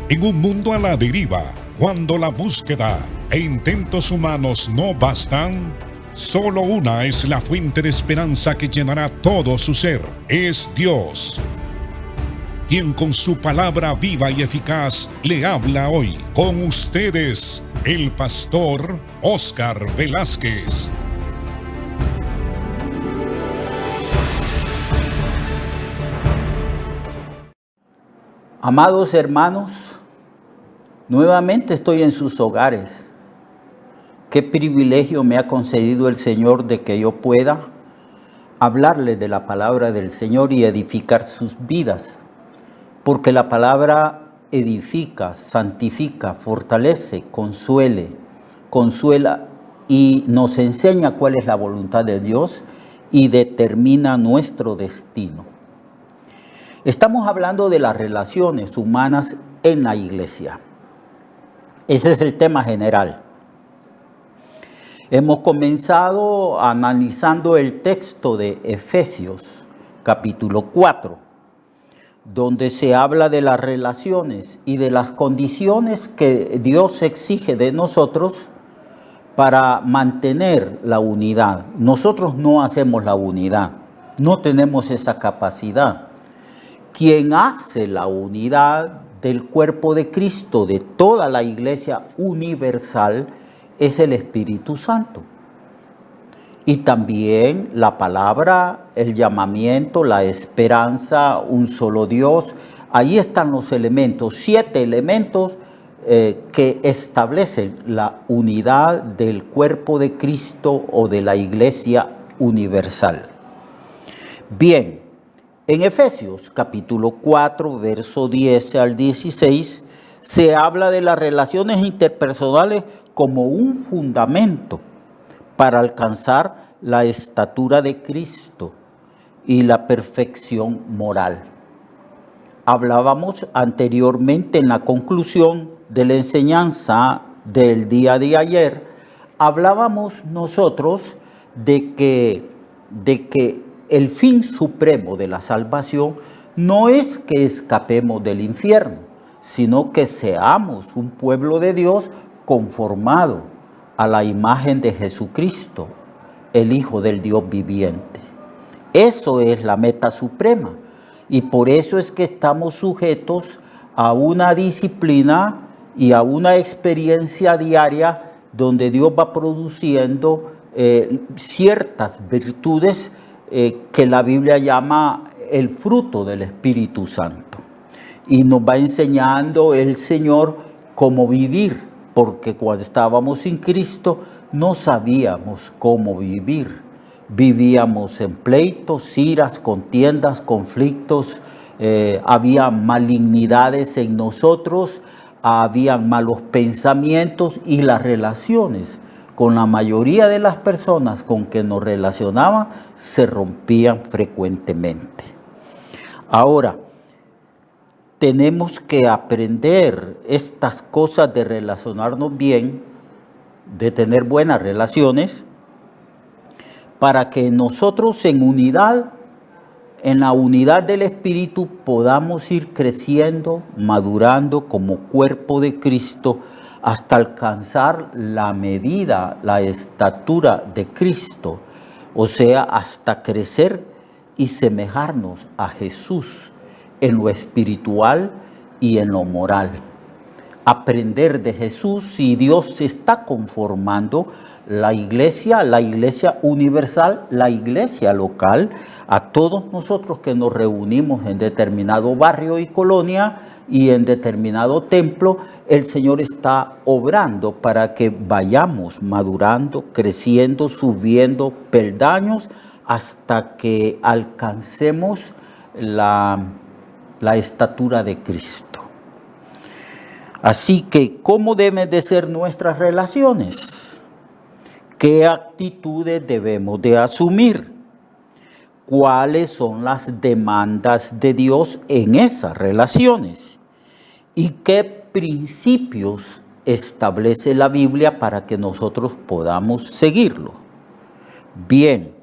En un mundo a la deriva, cuando la búsqueda e intentos humanos no bastan, solo una es la fuente de esperanza que llenará todo su ser. Es Dios, quien con su palabra viva y eficaz le habla hoy. Con ustedes, el pastor Óscar Velázquez. Amados hermanos, nuevamente estoy en sus hogares. Qué privilegio me ha concedido el Señor de que yo pueda hablarles de la palabra del Señor y edificar sus vidas. Porque la palabra edifica, santifica, fortalece, consuela y nos enseña cuál es la voluntad de Dios y determina nuestro destino. Estamos hablando de las relaciones humanas en la iglesia. Ese es el tema general. Hemos comenzado analizando el texto de Efesios, capítulo 4, donde se habla de las relaciones y de las condiciones que Dios exige de nosotros para mantener la unidad. Nosotros no hacemos la unidad, no tenemos esa capacidad. Quien hace la unidad del cuerpo de Cristo, de toda la iglesia universal, es el Espíritu Santo. Y también la palabra, el llamamiento, la esperanza, un solo Dios. Ahí están los elementos, 7 elementos que establecen la unidad del cuerpo de Cristo o de la iglesia universal. Bien. En Efesios capítulo 4, verso 10 al 16, se habla de las relaciones interpersonales como un fundamento para alcanzar la estatura de Cristo y la perfección moral. Hablábamos anteriormente en la conclusión de la enseñanza del día de ayer, hablábamos nosotros de que el fin supremo de la salvación no es que escapemos del infierno, sino que seamos un pueblo de Dios conformado a la imagen de Jesucristo, el Hijo del Dios viviente. Eso es la meta suprema y por eso es que estamos sujetos a una disciplina y a una experiencia diaria donde Dios va produciendo ciertas virtudes que la Biblia llama el fruto del Espíritu Santo. Y nos va enseñando el Señor cómo vivir, porque cuando estábamos sin Cristo no sabíamos cómo vivir. Vivíamos en pleitos, iras, contiendas, conflictos, había malignidades en nosotros, habían malos pensamientos y las relaciones con la mayoría de las personas con que nos relacionaban se rompían frecuentemente. Ahora, tenemos que aprender estas cosas de relacionarnos bien, de tener buenas relaciones, para que nosotros en unidad, en la unidad del Espíritu, podamos ir creciendo, madurando como cuerpo de Cristo, hasta alcanzar la medida, la estatura de Cristo, o sea, hasta crecer y semejarnos a Jesús en lo espiritual y en lo moral. Aprender de Jesús y Dios se está conformando la iglesia universal, la iglesia local, a todos nosotros que nos reunimos en determinado barrio y colonia y en determinado templo, el Señor está obrando para que vayamos madurando, creciendo, subiendo peldaños hasta que alcancemos la estatura de Cristo. Así que, ¿cómo deben de ser nuestras relaciones? ¿Qué actitudes debemos de asumir? ¿Cuáles son las demandas de Dios en esas relaciones? ¿Y qué principios establece la Biblia para que nosotros podamos seguirlo? Bien,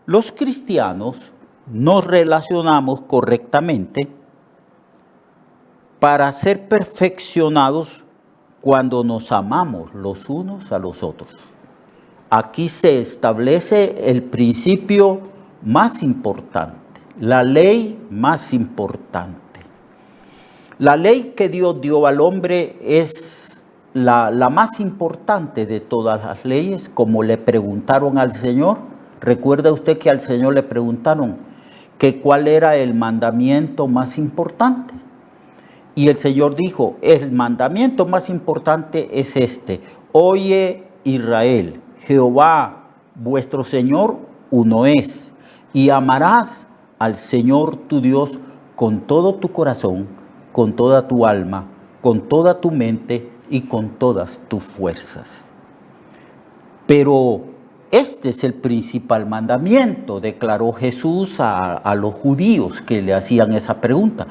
los cristianos nos relacionamos correctamente para ser perfeccionados cuando nos amamos los unos a los otros. Aquí se establece el principio más importante, la ley más importante. La ley que Dios dio al hombre es la más importante de todas las leyes, como le preguntaron al Señor. ¿Recuerda usted que al Señor le preguntaron que cuál era el mandamiento más importante? Y el Señor dijo, el mandamiento más importante es este: oye Israel, Jehová vuestro Señor uno es, y amarás al Señor tu Dios con todo tu corazón, con toda tu alma, con toda tu mente y con todas tus fuerzas. Pero este es el principal mandamiento, declaró Jesús a los judíos que le hacían esa pregunta.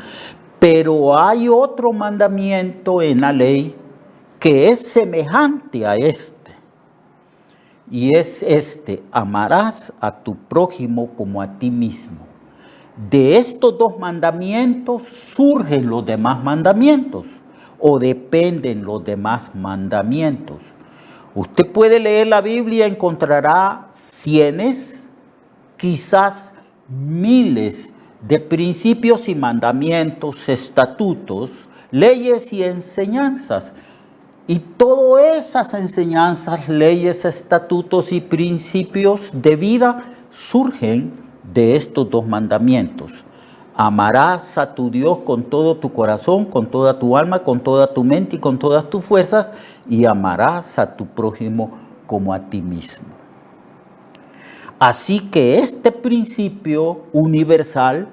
Pero hay otro mandamiento en la ley que es semejante a este. Y es este: amarás a tu prójimo como a ti mismo. De estos dos mandamientos surgen los demás mandamientos, o dependen los demás mandamientos. Usted puede leer la Biblia y encontrará cientos, quizás miles de principios y mandamientos, estatutos, leyes y enseñanzas. Y todas esas enseñanzas, leyes, estatutos y principios de vida surgen de estos dos mandamientos. Amarás a tu Dios con todo tu corazón, con toda tu alma, con toda tu mente y con todas tus fuerzas, y amarás a tu prójimo como a ti mismo. Así que este principio universal,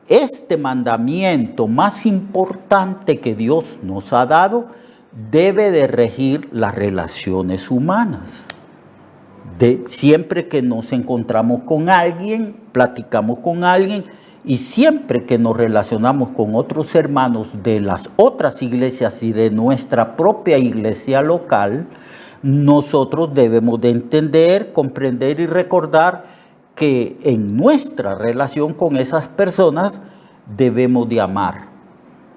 este mandamiento más importante que Dios nos ha dado, debe de regir las relaciones humanas. Siempre que nos encontramos con alguien, platicamos con alguien, y siempre que nos relacionamos con otros hermanos de las otras iglesias y de nuestra propia iglesia local, nosotros debemos de entender, comprender y recordar que en nuestra relación con esas personas debemos de amar.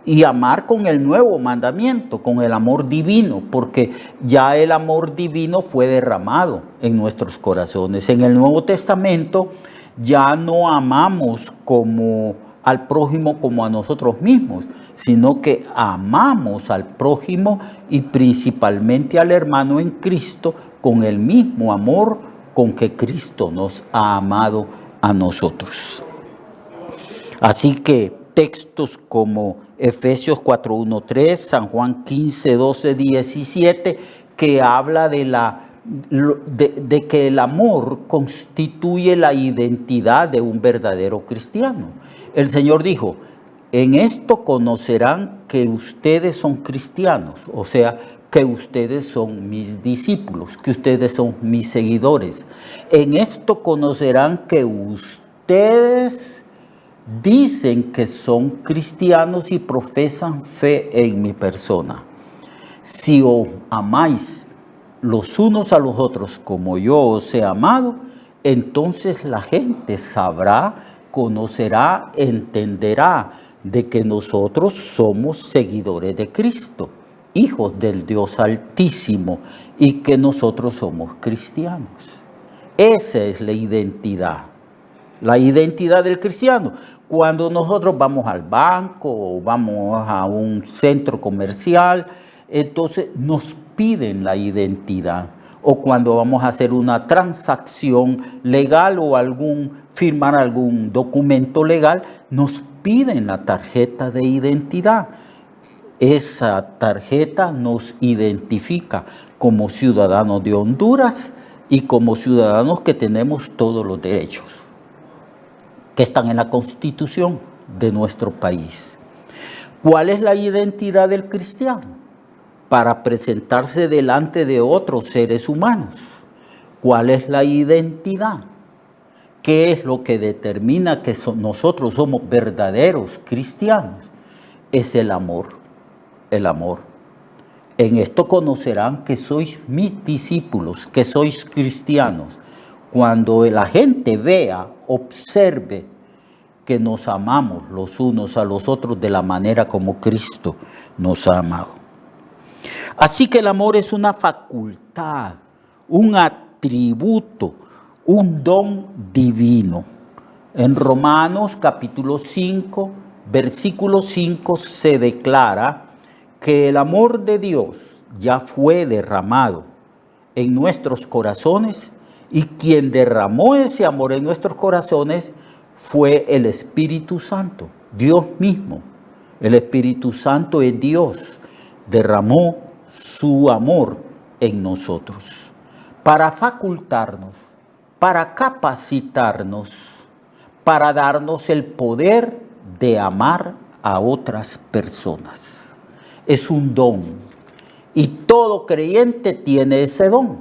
Y amar con el nuevo mandamiento, con el amor divino, porque ya el amor divino fue derramado en nuestros corazones. En el Nuevo Testamento ya no amamos como al prójimo como a nosotros mismos, sino que amamos al prójimo y principalmente al hermano en Cristo con el mismo amor con que Cristo nos ha amado a nosotros. Así que textos como Efesios 4:1-3, San Juan 15:12-17, que habla de que el amor constituye la identidad de un verdadero cristiano. El Señor dijo, en esto conocerán que ustedes son cristianos, o sea, que ustedes son mis discípulos, que ustedes son mis seguidores. En esto conocerán que ustedes dicen que son cristianos y profesan fe en mi persona. Si os amáis los unos a los otros como yo os he amado, entonces la gente sabrá, conocerá, entenderá de que nosotros somos seguidores de Cristo, hijos del Dios Altísimo, y que nosotros somos cristianos. Esa es la identidad del cristiano. Cuando nosotros vamos al banco o vamos a un centro comercial, entonces nos piden la identidad. O cuando vamos a hacer una transacción legal o firmar algún documento legal, nos piden la tarjeta de identidad. Esa tarjeta nos identifica como ciudadanos de Honduras y como ciudadanos que tenemos todos los derechos que están en la Constitución de nuestro país. ¿Cuál es la identidad del cristiano? Para presentarse delante de otros seres humanos. ¿Cuál es la identidad? ¿Qué es lo que determina que nosotros somos verdaderos cristianos? Es el amor. El amor. En esto conocerán que sois mis discípulos, que sois cristianos. Cuando la gente vea, observe que nos amamos los unos a los otros de la manera como Cristo nos ha amado. Así que el amor es una facultad, un atributo, un don divino. En Romanos capítulo 5, versículo 5 se declara que el amor de Dios ya fue derramado en nuestros corazones, y quien derramó ese amor en nuestros corazones fue el Espíritu Santo, Dios mismo. El Espíritu Santo es Dios, derramó su amor en nosotros para facultarnos, para capacitarnos, para darnos el poder de amar a otras personas. Es un don y todo creyente tiene ese don.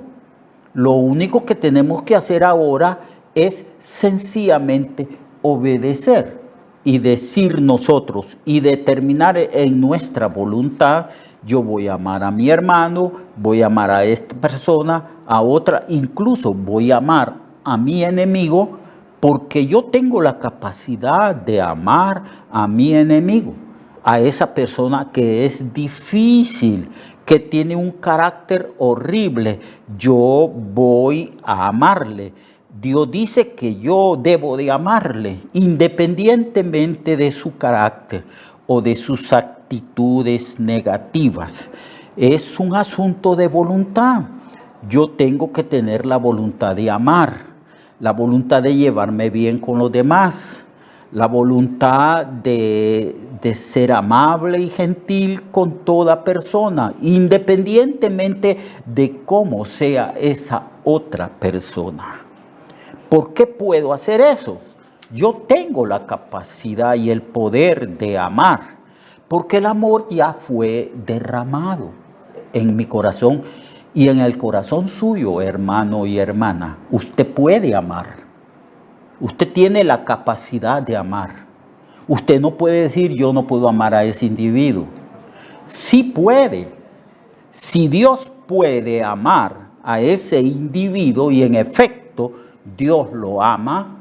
Lo único que tenemos que hacer ahora es sencillamente obedecer y decir nosotros y determinar en nuestra voluntad: yo voy a amar a mi hermano, voy a amar a esta persona, a otra, incluso voy a amar a mi enemigo, porque yo tengo la capacidad de amar a mi enemigo, a esa persona que es difícil, que tiene un carácter horrible. Yo voy a amarle. Dios dice que yo debo de amarle independientemente de su carácter o de sus actitudes negativas. Es un asunto de voluntad. Yo tengo que tener la voluntad de amar, la voluntad de llevarme bien con los demás, la voluntad de ser amable y gentil con toda persona, independientemente de cómo sea esa otra persona. ¿Por qué puedo hacer eso? Yo tengo la capacidad y el poder de amar, porque el amor ya fue derramado en mi corazón y en el corazón suyo, hermano y hermana. Usted puede amar. Usted tiene la capacidad de amar. Usted no puede decir: yo no puedo amar a ese individuo. Sí puede. Si Dios puede amar a ese individuo y en efecto Dios lo ama,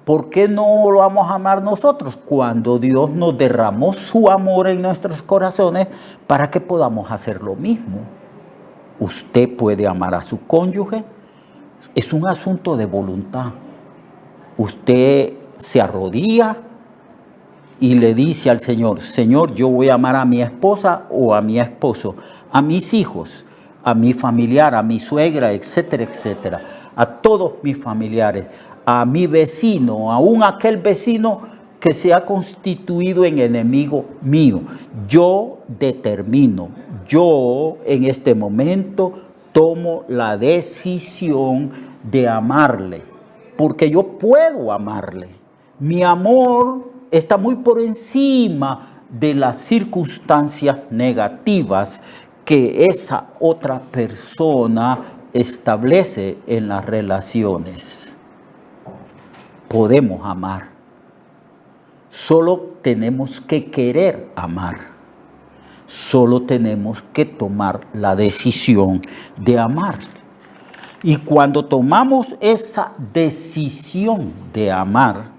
¿por qué no lo vamos a amar nosotros cuando Dios nos derramó su amor en nuestros corazones para que podamos hacer lo mismo? Usted puede amar a su cónyuge. Es un asunto de voluntad. Usted se arrodilla y le dice al Señor: Señor, yo voy a amar a mi esposa o a mi esposo, a mis hijos, a mi familiar, a mi suegra, etcétera, etcétera, a todos mis familiares, a mi vecino, aún aquel vecino que se ha constituido en enemigo mío. Yo determino, yo en este momento tomo la decisión de amarle, porque yo puedo amarle. Mi amor está muy por encima de las circunstancias negativas que esa otra persona establece en las relaciones. Podemos amar. Solo tenemos que querer amar. Solo tenemos que tomar la decisión de amar. Y cuando tomamos esa decisión de amar,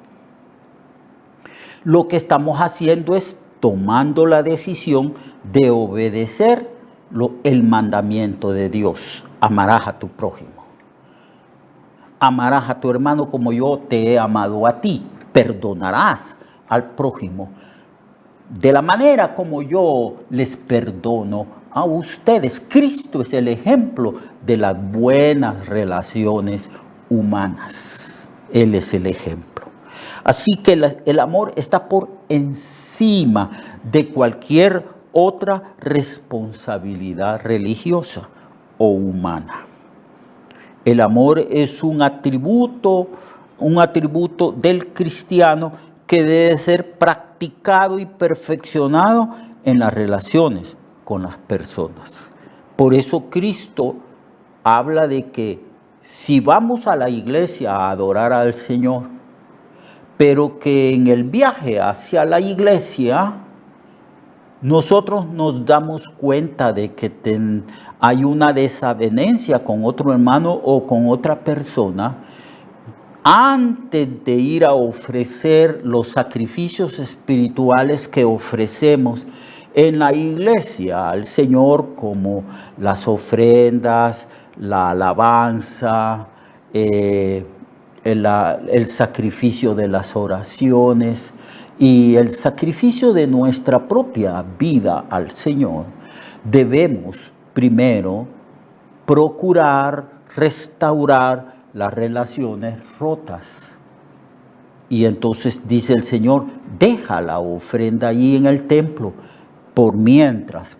lo que estamos haciendo es tomando la decisión de obedecer el mandamiento de Dios: amarás a tu prójimo, amarás a tu hermano como yo te he amado a ti, perdonarás al prójimo de la manera como yo les perdono a ustedes. Cristo es el ejemplo de las buenas relaciones humanas. Él es el ejemplo. Así que el amor está por encima de cualquier otra responsabilidad religiosa o humana. El amor es un atributo del cristiano que debe ser practicado y perfeccionado en las relaciones con las personas. Por eso Cristo habla de que si vamos a la iglesia a adorar al Señor, pero que en el viaje hacia la iglesia nosotros nos damos cuenta de que hay una desavenencia con otro hermano o con otra persona, antes de ir a ofrecer los sacrificios espirituales que ofrecemos en la iglesia al Señor, como las ofrendas, la alabanza, el sacrificio de las oraciones y el sacrificio de nuestra propia vida al Señor, debemos primero procurar restaurar las relaciones rotas. Y entonces dice el Señor, deja la ofrenda ahí en el templo, por mientras,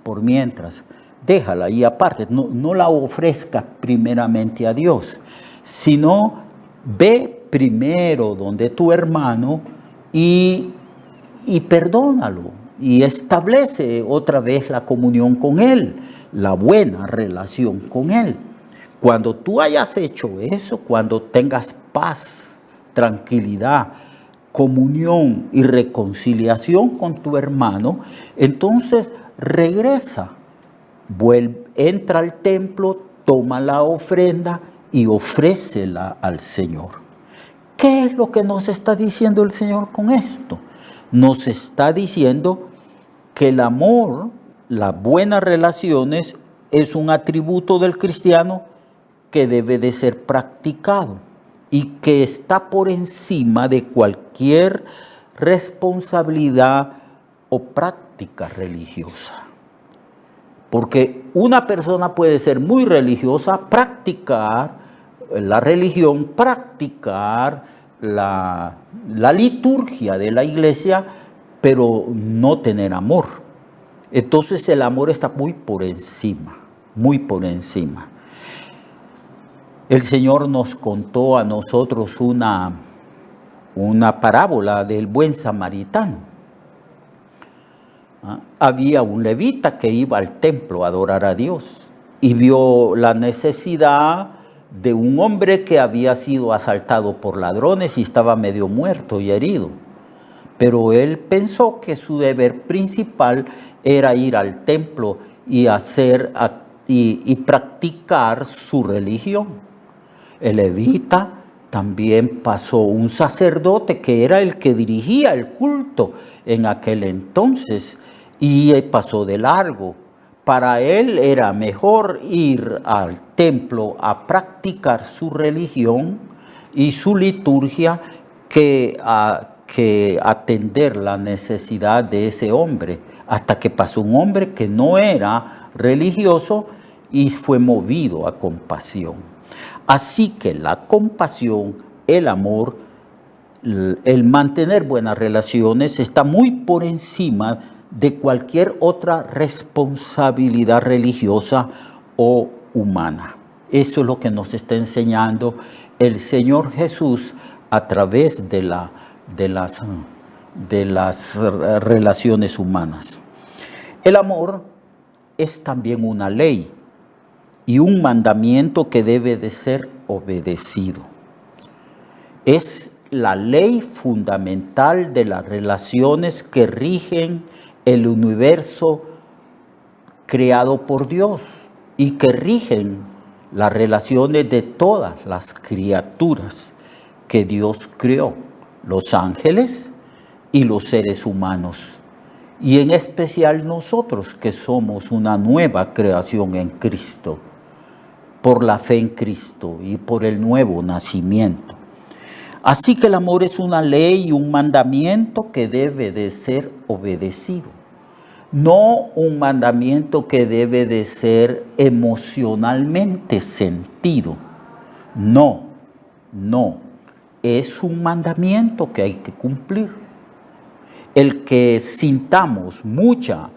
déjala y aparte, no la ofrezca primeramente a Dios, sino ve primero donde tu hermano y perdónalo y establece otra vez la comunión con él, la buena relación con él. Cuando tú hayas hecho eso, cuando tengas paz, tranquilidad, comunión y reconciliación con tu hermano, entonces regresa, entra al templo, toma la ofrenda y ofrécela al Señor. ¿Qué es lo que nos está diciendo el Señor con esto? Nos está diciendo que el amor, las buenas relaciones, es un atributo del cristiano que debe de ser practicado y que está por encima de cualquier responsabilidad o práctica religiosa. Porque una persona puede ser muy religiosa, practicar la religión, practicar la liturgia de la iglesia, pero no tener amor. Entonces el amor está muy por encima, muy por encima. El Señor nos contó a nosotros una parábola del buen samaritano. Había un levita que iba al templo a adorar a Dios y vio la necesidad de un hombre que había sido asaltado por ladrones y estaba medio muerto y herido. Pero él pensó que su deber principal era ir al templo y practicar su religión. El levita también pasó un sacerdote que era el que dirigía el culto en aquel entonces y pasó de largo. Para él era mejor ir al templo a practicar su religión y su liturgia que atender la necesidad de ese hombre, hasta que pasó un hombre que no era religioso y fue movido a compasión. Así que la compasión, el amor, el mantener buenas relaciones está muy por encima de cualquier otra responsabilidad religiosa o humana. Eso es lo que nos está enseñando el Señor Jesús a través de las relaciones humanas. El amor es también una ley y un mandamiento que debe de ser obedecido. Es la ley fundamental de las relaciones que rigen el universo creado por Dios y que rigen las relaciones de todas las criaturas que Dios creó, los ángeles y los seres humanos, y en especial nosotros que somos una nueva creación en Cristo, por la fe en Cristo y por el nuevo nacimiento. Así que el amor es una ley y un mandamiento que debe de ser obedecido. No un mandamiento que debe de ser emocionalmente sentido. No. Es un mandamiento que hay que cumplir. El que sintamos mucha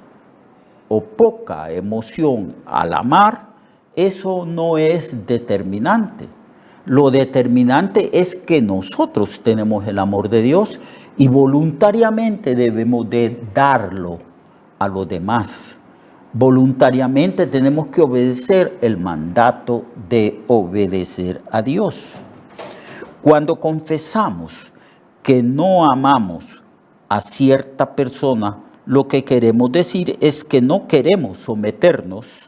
o poca emoción al amar, eso no es determinante. Lo determinante es que nosotros tenemos el amor de Dios y voluntariamente debemos de darlo a los demás. Voluntariamente tenemos que obedecer el mandato de obedecer a Dios. Cuando confesamos que no amamos a cierta persona, lo que queremos decir es que no queremos someternos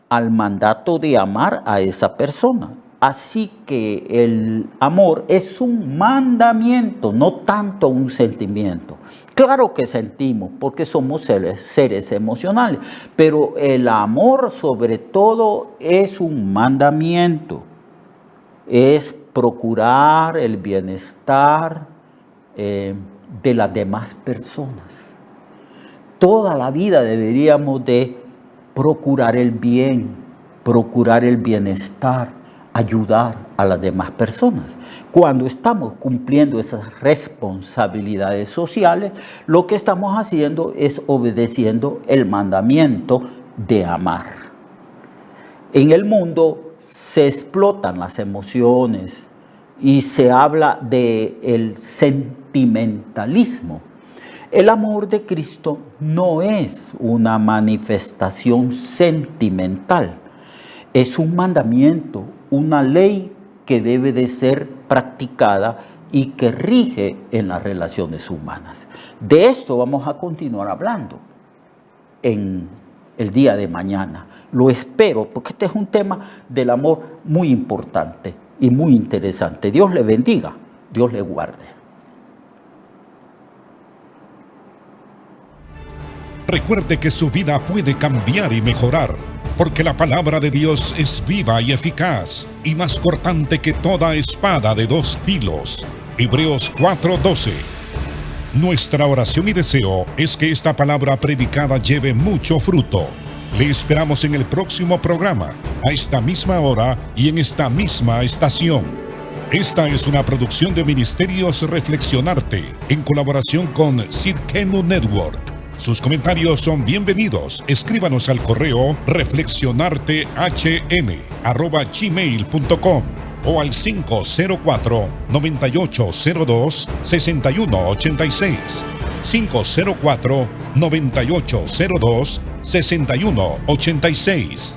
al mandato de amar a esa persona. Así que el amor es un mandamiento, no tanto un sentimiento. Claro que sentimos porque somos seres emocionales, pero el amor sobre todo es un mandamiento. Es procurar el bienestar de las demás personas. Toda la vida deberíamos de procurar el bien, procurar el bienestar, ayudar a las demás personas. Cuando estamos cumpliendo esas responsabilidades sociales, lo que estamos haciendo es obedeciendo el mandamiento de amar. En el mundo se explotan las emociones y se habla del sentimentalismo. El amor de Cristo no es una manifestación sentimental, es un mandamiento, una ley que debe de ser practicada y que rige en las relaciones humanas. De esto vamos a continuar hablando en el día de mañana. Lo espero, porque este es un tema del amor muy importante y muy interesante. Dios le bendiga, Dios le guarde. Recuerde que su vida puede cambiar y mejorar, porque la palabra de Dios es viva y eficaz, y más cortante que toda espada de dos filos. Hebreos 4:12. Nuestra oración y deseo es que esta palabra predicada lleve mucho fruto. Le esperamos en el próximo programa, a esta misma hora y en esta misma estación. Esta es una producción de Ministerios Reflexionarte, en colaboración con Cirkenu Network. Sus comentarios son bienvenidos. Escríbanos al correo reflexionartehn@gmail.com o al 504-9802-6186. 504-9802-6186.